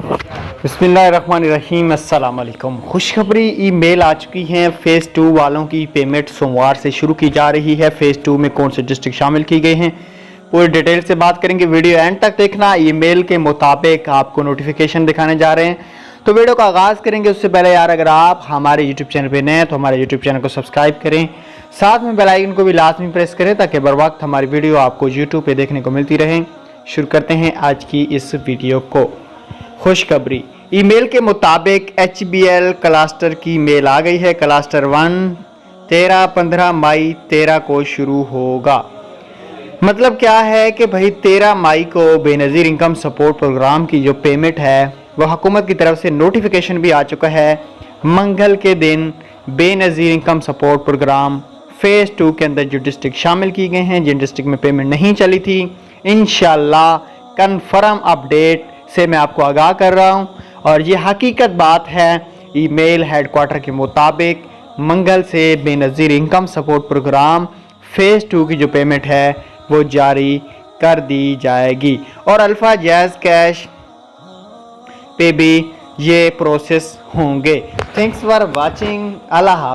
बिस्मिल्लाहिर्रहमानिर्रहीम, अस्सलाम वालेकुम। खुशखबरी ई मेल आ चुकी हैं। फ़ेज़ 2 वालों की पेमेंट सोमवार से शुरू की जा रही है। फ़ेज़ 2 में कौन से डिस्ट्रिक्ट शामिल की गए हैं, पूरी डिटेल से बात करेंगे। वीडियो एंड तक देखना। ई मेल के मुताबिक आपको नोटिफिकेशन दिखाने जा रहे हैं, तो वीडियो का आगाज़ करेंगे। उससे पहले यार, अगर आप हमारे यूट्यूब चैनल पर नए हैं तो हमारे यूट्यूब चैनल को सब्सक्राइब करें, साथ में बेल आइकन को भी लाजमी प्रेस करें ताकि बर वक्त हमारी वीडियो आपको यूट्यूब पर देखने को मिलती रहे। शुरू करते हैं आज की इस वीडियो को। खुशखबरी, ईमेल के मुताबिक HBL क्लस्टर की मेल आ गई है। क्लस्टर 1 13-15 मई 13 को शुरू होगा। मतलब क्या है कि भाई 13 मई को बेनज़ीर इनकम सपोर्ट प्रोग्राम की जो पेमेंट है वो हुकूमत की तरफ से नोटिफिकेशन भी आ चुका है। मंगल के दिन Benazir income support programme phase 2 के अंदर जो डिस्ट्रिक्ट शामिल की गए हैं, जिन डिस्ट्रिक्ट में पेमेंट नहीं चली थी, इंशाल्लाह कन्फर्म अपडेट से मैं आपको आगाह कर रहा हूं। और ये हकीकत बात है। ईमेल हेडक्वार्टर के मुताबिक मंगल से Benazir income support programme phase 2 की जो पेमेंट है वो जारी कर दी जाएगी और अल्फ़ा जैज़ कैश पे भी ये प्रोसेस होंगे। Thanks for watching. अल्लाह।